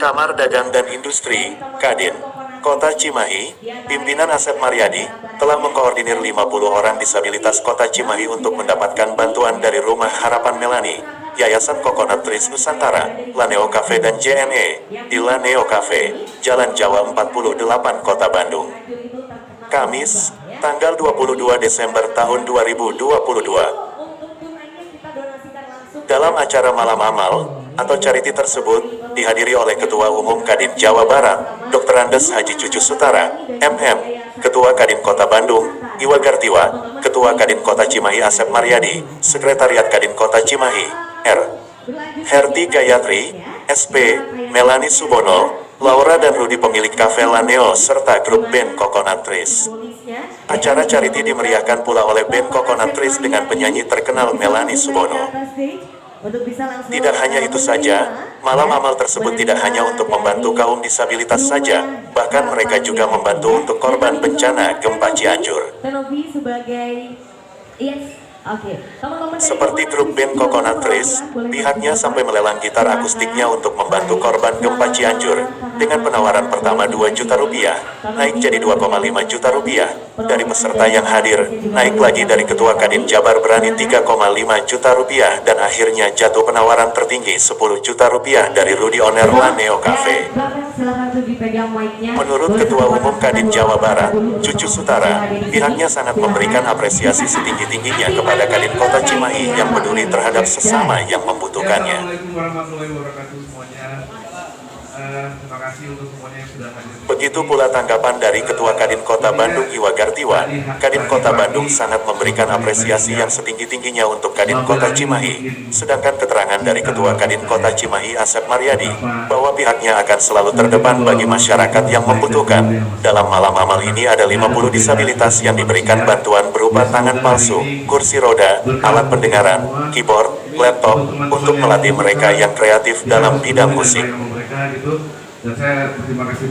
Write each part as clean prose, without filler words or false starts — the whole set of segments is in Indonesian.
Kamar Dagang dan Industri, Kadin, Kota Cimahi, pimpinan Asep Maryadi, telah mengkoordinir 50 orang disabilitas Kota Cimahi untuk mendapatkan bantuan dari Rumah Harapan Melani, Yayasan Coconut Trees Nusantara, Laneo Cafe dan JNE, di Laneo Cafe, Jalan Jawa 48 Kota Bandung. Kamis, tanggal 22 Desember tahun 2022. Dalam acara Malam Amal, atau charity tersebut, dihadiri oleh Ketua Umum Kadin Jawa Barat, Dr. Andes Haji Cucu Sutara, MM, Ketua Kadin Kota Bandung, Iwa Gartiwa, Ketua Kadin Kota Cimahi Asep Maryadi, Sekretariat Kadin Kota Cimahi, R. Herti Gayatri, SP, Melani Subono, Laura dan Rudi pemilik Cafe Laneo serta grup band Coconut Trees. Acara charity dimeriahkan pula oleh band Coconut Trees dengan penyanyi terkenal Melani Subono. Tidak hanya itu saja, malam amal tersebut tidak hanya untuk membantu kaum disabilitas saja, bahkan mereka juga membantu untuk korban bencana gempa Cianjur. Seperti grup band Coconut Trees, pihaknya sampai melelang gitar akustiknya untuk membantu korban gempa Cianjur, dengan penawaran pertama 2 juta rupiah, naik jadi 2,5 juta rupiah, dari peserta yang hadir, naik lagi dari Ketua Kadin Jabar Berani 3,5 juta rupiah, dan akhirnya jatuh penawaran tertinggi 10 juta rupiah dari Rudi Oner Laneo Cafe. Menurut Ketua Umum Kadin Jawa Barat, Cucu Sutara, pihaknya sangat memberikan apresiasi setinggi-tingginya kepada Kadin Kota Cimahi yang peduli terhadap sesama yang membutuhkannya. Assalamualaikum warahmatullahi wabarakatuh semuanya. Terima kasih untuk semuanya yang sudah hadir. Begitu pula tanggapan dari Ketua Kadin Kota Bandung Iwa Gartiwa. Kadin Kota Bandung sangat memberikan apresiasi yang setinggi-tingginya untuk Kadin Kota Cimahi. Sedangkan keterangan dari Ketua Kadin Kota Cimahi Asep Maryadi, bahwa pihaknya akan selalu terdepan bagi masyarakat yang membutuhkan. Dalam malam amal ini ada 50 disabilitas yang diberikan bantuan berupa tangan palsu, kursi roda, alat pendengaran, keyboard, laptop, untuk melatih mereka yang kreatif dalam bidang musik.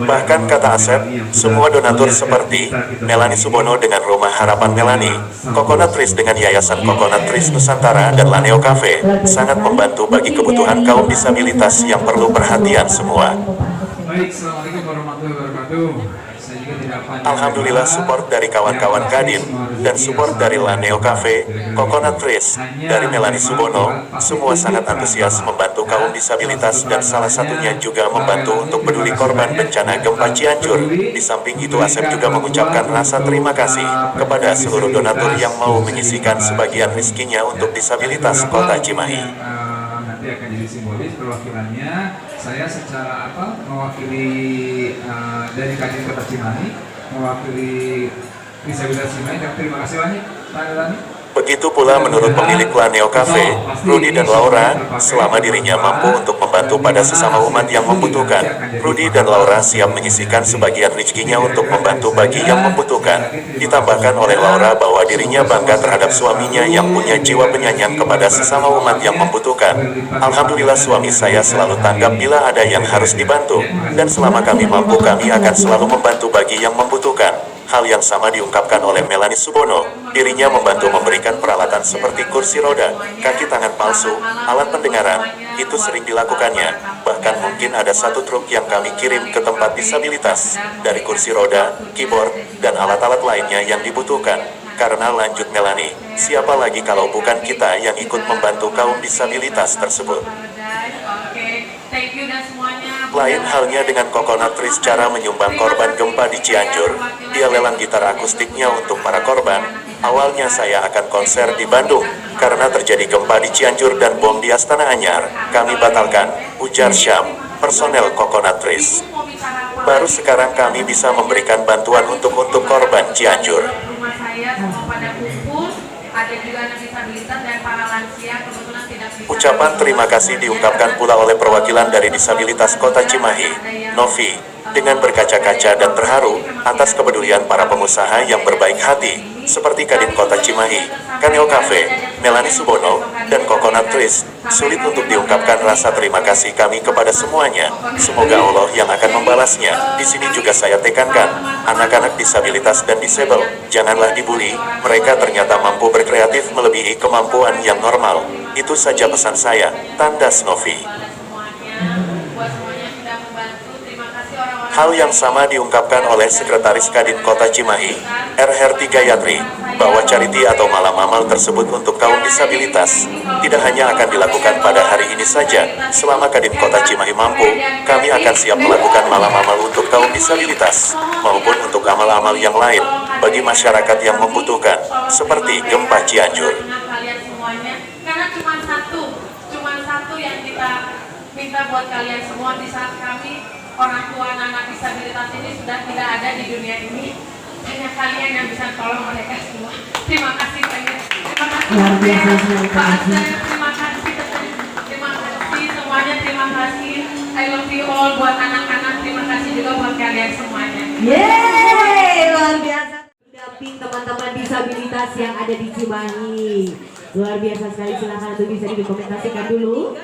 Bahkan kata Asep, semua donatur seperti Melani Subono dengan Rumah Harapan Melani, Coconut Trees dengan Yayasan Coconut Trees Nusantara dan Laneo Cafe, sangat membantu bagi kebutuhan kaum disabilitas yang perlu perhatian semua. Baik, Assalamualaikum warahmatullahi wabarakatuh. Saya juga tidak panjang. Alhamdulillah support dari kawan-kawan Kadin, dan support dari Laneo Cafe, Coconut Trees, dari Melani Subono, semua sangat antusias membantu kaum disabilitas dan salah satunya juga membantu untuk peduli korban bencana gempa Cianjur. Di samping itu Asep juga mengucapkan rasa terima kasih kepada seluruh donatur yang mau menyisihkan sebagian rizkinya untuk disabilitas Kota Cimahi. Nanti akan jadi simbolis perwakilannya. Saya secara mewakili dari Kadin Kota Cimahi, mewakili disabilitas Cimahi. Terima kasih banyak Pak Melani. Begitu pula menurut pemilik Laneo Cafe, Rudi dan Laura, selama dirinya mampu untuk membantu pada sesama umat yang membutuhkan, Rudi dan Laura siap menyisihkan sebagian rezekinya untuk membantu bagi yang membutuhkan. Ditambahkan oleh Laura bahwa dirinya bangga terhadap suaminya yang punya jiwa penyayang kepada sesama umat yang membutuhkan. Alhamdulillah suami saya selalu tanggap bila ada yang harus dibantu, dan selama kami mampu kami akan selalu membantu bagi yang membutuhkan. Hal yang sama diungkapkan oleh Melani Subono. Dirinya membantu memberikan peralatan seperti kursi roda, kaki tangan palsu, alat pendengaran. Itu sering dilakukannya. Bahkan mungkin ada 1 truk yang kami kirim ke tempat disabilitas, dari kursi roda, keyboard, dan alat-alat lainnya yang dibutuhkan. Karena lanjut Melani, siapa lagi kalau bukan kita yang ikut membantu kaum disabilitas tersebut. Lain halnya dengan Coconut Trees cara menyumbang korban gempa di Cianjur. Dia lelang gitar akustiknya untuk para korban. Awalnya saya akan konser di Bandung, karena terjadi gempa di Cianjur dan bom di Astana Anyar. Kami batalkan, ujar Syam, personel Coconut Trees. Baru sekarang kami bisa memberikan bantuan untuk korban Cianjur. Ucapan terima kasih diungkapkan pula oleh perwakilan dari disabilitas Kota Cimahi, Novi, dengan berkaca-kaca dan terharu atas kepedulian para pengusaha yang berbaik hati, seperti Kadin Kota Cimahi, Laneo Cafe, Melani Subono, dan Coconut Trees. Sulit untuk diungkapkan rasa terima kasih kami kepada semuanya. Semoga Allah yang akan membalasnya. Di sini juga saya tekankan, anak-anak disabilitas dan disabel, janganlah dibully. Mereka ternyata mampu berkreatif melebihi kemampuan yang normal. Itu saja pesan saya. Tandas Novi. Hal yang sama diungkapkan oleh Sekretaris Kadin Kota Cimahi, R. Herti Gayatri, bahwa charity atau malam amal tersebut untuk kaum disabilitas tidak hanya akan dilakukan pada hari ini saja. Selama Kadin Kota Cimahi mampu, kami akan siap melakukan malam amal untuk kaum disabilitas, maupun untuk amal-amal yang lain bagi masyarakat yang membutuhkan, seperti gempa Cianjur. Kalian semuanya, karena cuma satu yang kita minta buat kalian semua di saat kami orang tua anak disabilitas ini sudah tidak ada di dunia ini, hanya kalian yang bisa tolong mereka semua. Terima kasih banyak. Terima kasih Pak Aceh, terima kasih semuanya, terima kasih. I love you all buat anak-anak, terima kasih juga buat kalian semuanya. Yeay, luar biasa. Mendamping teman-teman disabilitas yang ada di Cimahi. Luar biasa sekali, silahkan untuk bisa didokumentasikan dulu.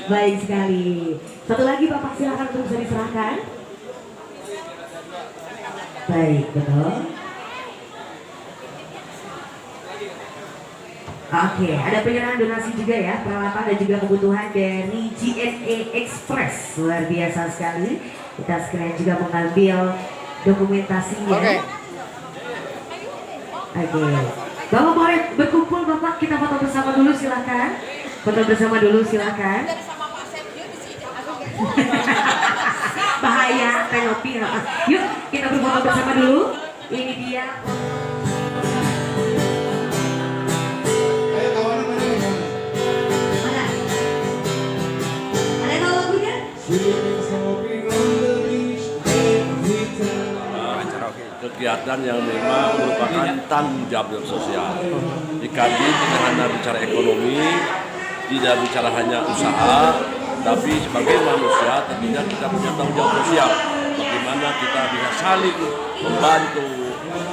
Baik sekali. Satu lagi Bapak, silakan untuk bisa diserahkan. Baik, betul. Oke, ada penyerahan donasi juga ya, peralatan dan juga kebutuhan dari GNA Express. Luar biasa sekali. Kita sekalian juga mengambil dokumentasinya. Oke. Bapak boleh berkumpul Bapak, kita foto bersama dulu silakan. Foto bersama dulu silakan. Bahaya penelopi. Yuk kita berfoto bersama dulu. Ini dia. Mana? Ada tahu lagunya? Kegiatan yang memang merupakan tanggung jawab sosial. Di Kadin tidak hanya bicara ekonomi, tidak bicara hanya usaha, tapi sebagai manusia tentunya kita punya tanggung jawab sosial. Bagaimana kita bisa saling membantu,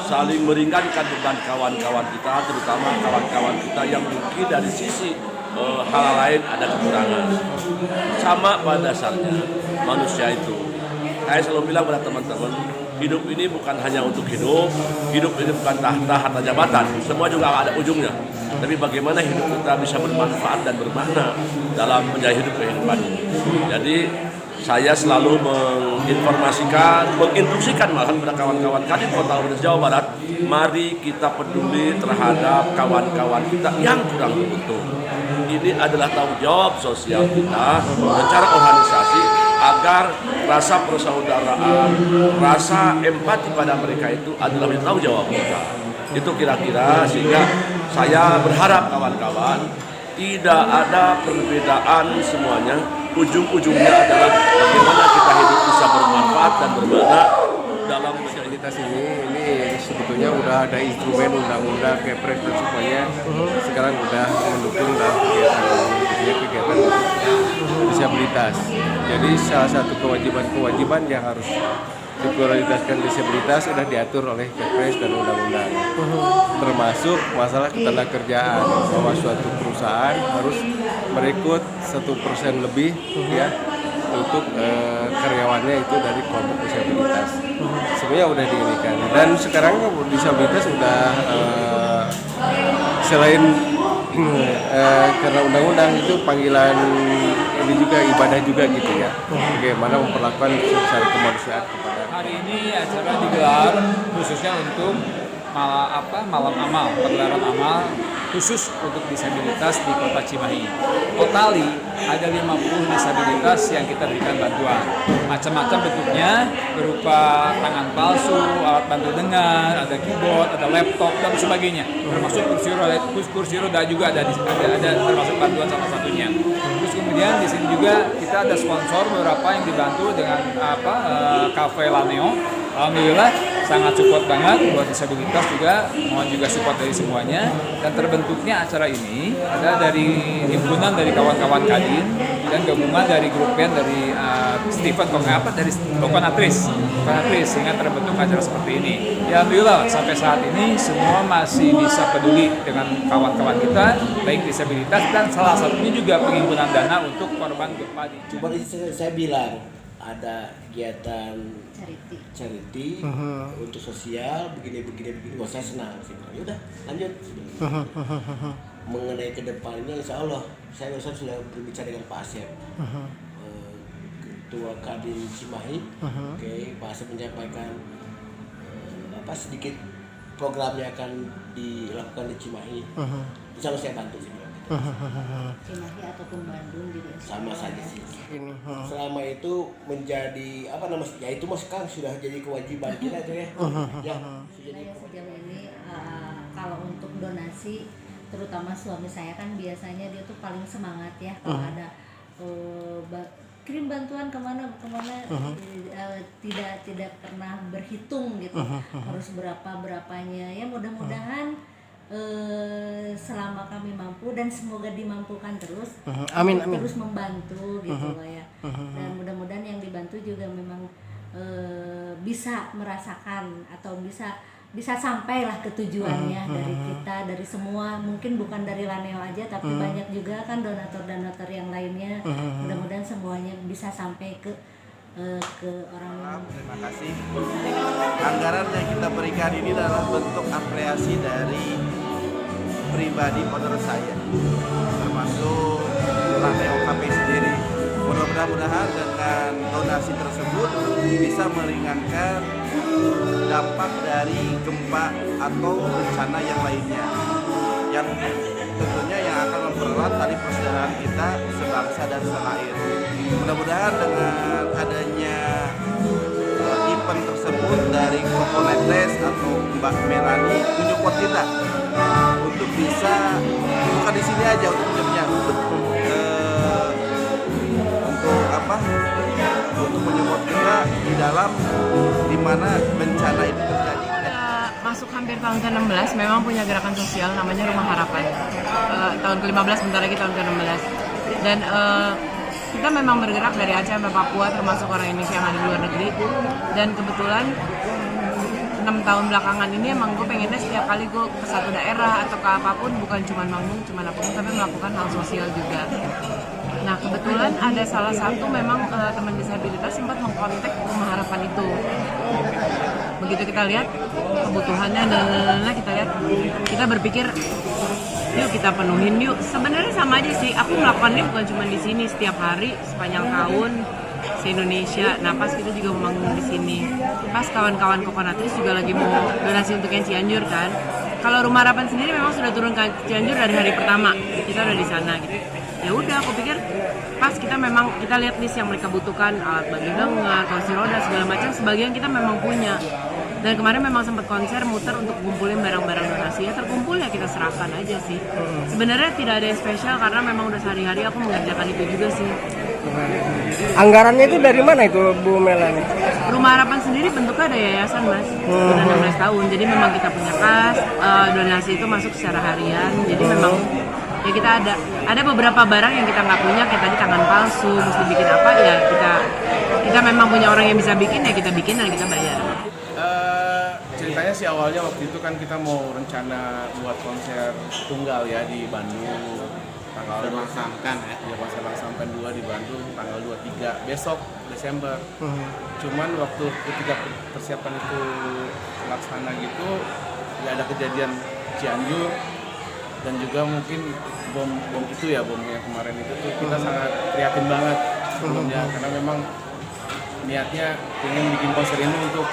saling meringankan beban kawan-kawan kita, terutama kawan-kawan kita yang mungkin dari sisi hal lain ada kekurangan. Sama pada dasarnya manusia itu. Saya selalu bilang pada teman-teman, hidup ini bukan hanya untuk hidup ini bukan tahta, harta, jabatan, semua juga ada ujungnya. Tapi bagaimana hidup kita bisa bermanfaat dan bermakna dalam menjalani hidup kehidupan ini. Jadi saya selalu menginstruksikan malahan pada kawan-kawan Kadin Kota Jawa Barat, mari kita peduli terhadap kawan-kawan kita yang kurang beruntung. Ini adalah tanggung jawab sosial kita secara organisasi, agar rasa persaudaraan, rasa empati pada mereka itu adalah tanggung jawab kita. Itu kira-kira, sehingga saya berharap kawan-kawan tidak ada perbedaan, semuanya ujung-ujungnya adalah bagaimana kita hidup bisa bermanfaat dan bermakna dalam disabilitas ini sebetulnya udah ada instrumen undang-undang Kepres dan semuanya sekarang udah mendukung dalam kegiatan disabilitas. Jadi salah satu kewajiban yang harus diprioritaskan disabilitas sudah diatur oleh Kepres dan undang-undang. Termasuk masalah ketenagakerjaan, bahwa suatu perusahaan harus merekrut 1% lebih ya untuk karyawannya itu dari kelompok disabilitas. Sebenarnya udah diinikan, dan sekarang disabilitas sudah selain karena undang-undang itu panggilan ini juga ibadah juga gitu ya. Bagaimana memperlakukan secara kemanusiaan kepada. Hari ini acara digelar khususnya untuk malam amal, pagelaran amal khusus untuk disabilitas di Kota Cimahi. Totali ada 50 disabilitas yang kita berikan bantuan. Macam-macam bentuknya, berupa tangan palsu, alat bantu dengar, ada keyboard, ada laptop dan sebagainya. Termasuk kursi roda juga ada termasuk bantuan salah satunya. Terus kemudian di sini juga kita ada sponsor beberapa yang dibantu dengan Cafe Laneo. Alhamdulillah sangat support banget buat disabilitas juga, mohon juga support dari semuanya. Dan terbentuknya acara ini ada dari himpunan dari kawan-kawan Kadin dan gabungan dari grup band dari Stephen dari Kokonatris, sehingga terbentuk acara seperti ini. Ya alhamdulillah sampai saat ini semua masih bisa peduli dengan kawan-kawan kita baik disabilitas, dan salah satunya juga penghimpunan dana untuk korban gempa di. Coba saya bilang ada kegiatan charity untuk sosial begini. Wah, saya senang sih. Ya udah lanjut. Mengenai kedepannya, insya Allah saya barusan sudah berbicara dengan Pak Asep, Ketua Kadin Cimahi. Oke, Pak Asep menyampaikan sedikit programnya akan dilakukan di Cimahi. Insya Allah saya bantu sih. Cimahi ataupun Bandung juga Sama saja sih. Selama itu menjadi ya itu mas Kang sudah jadi kewajiban kita itu ya. Ya, saya sejauh ini kalau untuk donasi, terutama suami saya kan biasanya dia tuh paling semangat ya kalau ada kirim bantuan kemana tidak pernah berhitung gitu harus berapanya ya. Mudah-mudahan selama kami mampu dan semoga dimampukan terus, amin. Terus membantu gitu loh ya. Dan mudah-mudahan yang dibantu juga memang bisa merasakan atau bisa sampailah ke tujuannya dari kita, dari semua, mungkin bukan dari Laneo aja tapi banyak juga kan donatur yang lainnya. Mudah-mudahan semuanya bisa sampai ke orang yang. Terima kasih. Anggaran yang kita berikan ini adalah bentuk apresiasi dari pribadi menurut saya, termasuk Laneo KP sendiri. Mudah-mudahan dengan donasi tersebut bisa meringankan dampak dari gempa atau bencana yang lainnya, yang tentunya yang akan mempererat tali persaudaraan kita sebangsa dan seair. Mudah-mudahan dengan adanya event tersebut dari Kokonetes atau Mbak Melani menyupport kita untuk bisa bukan di sini aja untuk menyupport kita di dalam dimana bencana itu terjadi. Masuk hampir tahun ke-16, memang punya gerakan sosial namanya Rumah Harapan. Tahun ke-15, bentar lagi tahun ke-16. Dan kita memang bergerak dari Aceh sampai Papua, termasuk orang Indonesia yang ada di luar negeri. Dan kebetulan 6 tahun belakangan ini emang gue pengennya setiap kali gue ke satu daerah atau ke apapun, bukan cuma manggung, cuma apapun, tapi melakukan hal sosial juga. Nah kebetulan ada salah satu memang teman disabilitas sempat mengkontak Rumah Harapan itu. Begitu kita lihat kebutuhannya dan kita lihat, kita berpikir yuk kita penuhin yuk. Sebenarnya sama aja sih, aku melakukannya bukan cuma di sini, setiap hari sepanjang tahun se-Indonesia. Nah pas kita juga mau manggung di sini, pas kawan-kawan Kokonatris juga lagi mau donasi untuk yang Cianjur kan. Kalau Rumah Harapan sendiri memang sudah turun ke Cianjur dari hari pertama, kita udah di sana gitu. Ya udah, aku pikir pas kita lihat list yang mereka butuhkan, alat bantu dengar, kursi roda segala macam, sebagian kita memang punya. Dan kemarin memang sempat konser muter untuk kumpulin barang-barang donasi, ya terkumpul ya kita serahkan aja sih. Sebenarnya tidak ada yang spesial karena memang udah sehari-hari aku mengerjakan itu juga sih. Anggarannya itu dari mana itu Bu Melani? Rumah Harapan sendiri bentuknya ada yayasan mas, udah 16 tahun. Jadi memang kita punya kas, donasi itu masuk secara harian. Jadi memang ya kita ada beberapa barang yang kita nggak punya, kayak tadi tangan palsu, mesti bikin apa ya kita memang punya orang yang bisa bikin, ya kita bikin dan kita bayar. Ceritanya sih awalnya waktu itu kan kita mau rencana buat konser tunggal ya di Bandung tanggal Sampan ya, konser Sampan 2 di Bandung tanggal 23 besok Desember. Cuman waktu ketika persiapan itu laksana gitu ya ada kejadian Cianjur dan juga mungkin bom itu ya, bom yang kemarin itu tuh kita sangat prihatin banget sebelumnya karena memang niatnya ingin bikin konser ini untuk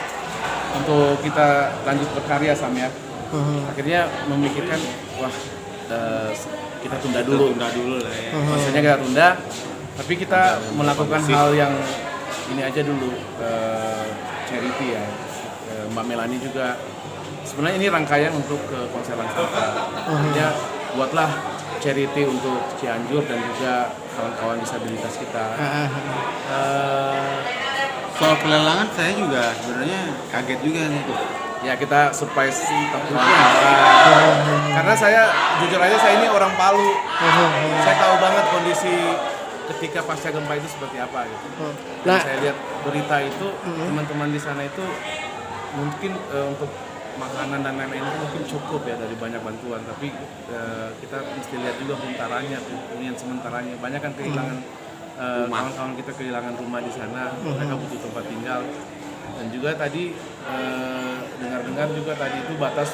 kita lanjut berkarya Sam ya. Akhirnya memikirkan wah kita tunda dulu lah ya. Konsernya kita tunda, tapi kita melakukan hal yang ini aja dulu, charity ya. Mbak Melani juga sebenarnya ini rangkaian untuk ke konser Lansanta. Akhirnya buatlah charity untuk Cianjur dan juga kawan-kawan disabilitas kita. Soal pelelangan saya juga sebenarnya kaget juga nih. Ya kita surprise karena saya jujur aja saya ini orang Palu. Saya tahu banget kondisi ketika pasca gempa itu seperti apa gitu. Nah, saya lihat berita itu teman-teman di sana itu mungkin untuk makanan dan lain-lain itu mungkin cukup ya dari banyak bantuan, tapi kita mesti lihat juga hunian sementaranya. Banyak kan kehilangan kawan-kawan kita kehilangan rumah di sana, mereka butuh tempat tinggal. Dan juga tadi dengar-dengar juga tadi itu batas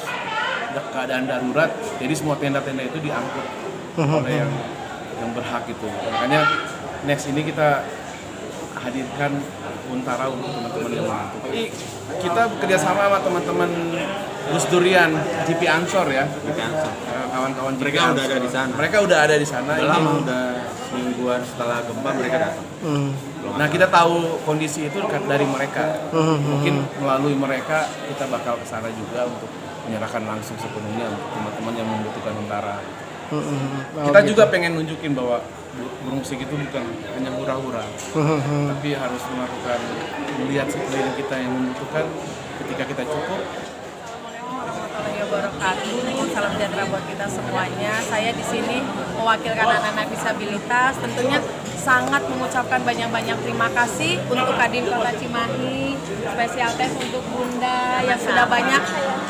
keadaan darurat, jadi semua tenda-tenda itu diangkut oleh yang berhak itu. Makanya next ini kita hadirkan Untara untuk teman-teman yang mampu. Kita bekerjasama sama teman-teman Gus Durian, GP Ansor ya. Kawan-kawan mereka udah ada di sana. Mereka udah ada di sana. Udah lama, udah semingguan setelah gempa mereka datang. Nah, kita tahu kondisi itu dari mereka. Mungkin melalui mereka kita bakal ke sana juga untuk menyerahkan langsung sepenuhnya untuk teman-teman yang membutuhkan Untara. Kita juga pengen nunjukin bahwa burung musik itu bukan hanya hura-hura, tapi harus melakukan melihat sekeliling kita yang membutuhkan ketika kita cukup. Salam sejahtera buat kita semuanya. Saya di sini mewakilkan anak-anak disabilitas. Tentunya sangat mengucapkan banyak-banyak terima kasih untuk Kadin Kota Cimahi, spesial thanks untuk Bunda yang sudah banyak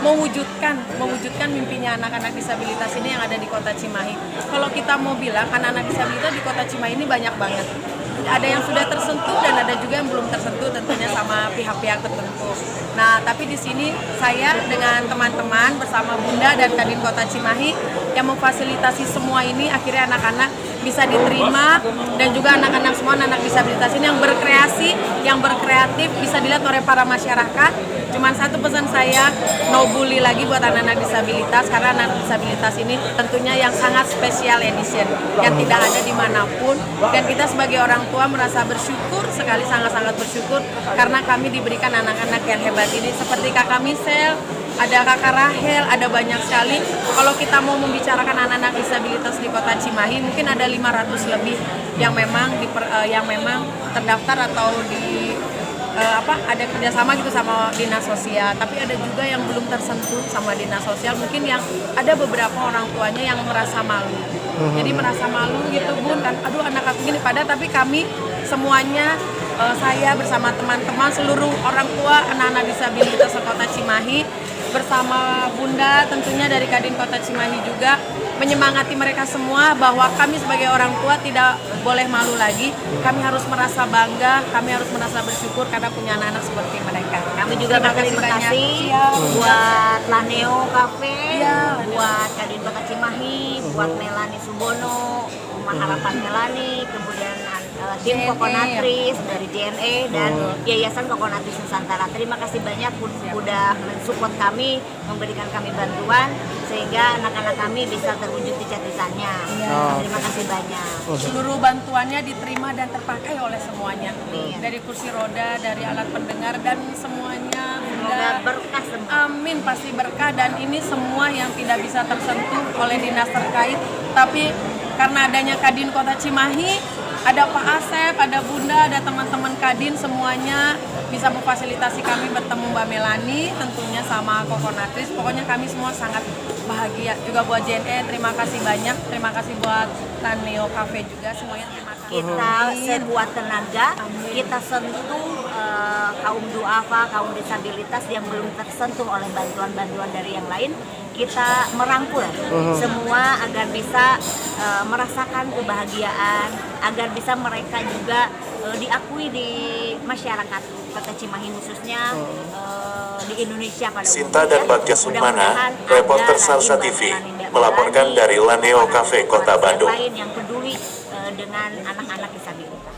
mewujudkan mimpinya anak-anak disabilitas ini yang ada di Kota Cimahi. Kalau kita mau bilang anak-anak disabilitas di Kota Cimahi ini banyak banget. Ada yang sudah tersentuh dan ada juga yang belum tersentuh tentunya sama pihak-pihak tertentu. Nah, tapi di sini saya dengan teman-teman bersama Bunda dan Kadin Kota Cimahi yang memfasilitasi semua ini, akhirnya anak-anak bisa diterima dan juga anak-anak semua anak disabilitas ini yang berkreasi, yang berkreatif bisa dilihat oleh para masyarakat. Cuman satu pesan saya, no bully lagi buat anak-anak disabilitas karena anak disabilitas ini tentunya yang sangat special edition yang tidak ada dimanapun, dan kita sebagai orang tua merasa bersyukur sekali, sangat-sangat bersyukur karena kami diberikan anak-anak yang hebat ini seperti kakak Michelle, ada kakak Rahel, ada banyak sekali. Kalau kita mau membicarakan anak-anak disabilitas di Kota Cimahi mungkin ada 500 lebih yang memang terdaftar atau ada kerjasama gitu sama dinas sosial, tapi ada juga yang belum tersentuh sama dinas sosial. Mungkin yang ada beberapa orang tuanya yang merasa malu, jadi merasa malu gitu Bun kan, aduh anak aku gini. Padahal tapi kami semuanya, saya bersama teman-teman seluruh orang tua anak-anak disabilitas Kota Cimahi bersama Bunda tentunya dari Kadin Kota Cimahi juga menyemangati mereka semua bahwa kami sebagai orang tua tidak boleh malu lagi. Kami harus merasa bangga, kami harus merasa bersyukur karena punya anak-anak seperti mereka. Kami juga berterima kasih buat Laneo Cafe, buat Kadin Kota Cimahi, buat Melani Subono, Rumah Harapan Melani, kemudian tim Kokonatris dari JNE dan Yayasan Kokonatris Nusantara. Terima kasih banyak sudah mensupport kami, memberikan kami bantuan sehingga anak-anak kami bisa terwujud cita-citanya. Terima kasih banyak. Seluruh bantuannya diterima dan terpakai oleh semuanya. Dari kursi roda, dari alat pendengar dan semuanya. Semoga berkah semua. Amin, pasti berkah, dan ini semua yang tidak bisa tersentuh oleh dinas terkait, tapi karena adanya Kadin Kota Cimahi, ada Pak Asep, ada Bunda, ada teman-teman Kadin, semuanya bisa memfasilitasi kami bertemu Mbak Melani tentunya sama Kokonatris. Pokoknya kami semua sangat bahagia. Juga buat JNE terima kasih banyak, terima kasih buat Laneo Cafe juga, semuanya terima kasih. Kita sekuat tenaga, kita sentuh kaum duafa, kaum disabilitas yang belum tersentuh oleh bantuan-bantuan dari yang lain. Kita merangkul semua agar bisa merasakan kebahagiaan, agar bisa mereka juga diakui di masyarakat Kota Cimahi khususnya di Indonesia pada Sinta dan Bagja Sukmana, reporter Salsa TV, melaporkan dari Laneo Cafe Kota Bandung. Lain yang peduli dengan anak-anak disabilitas.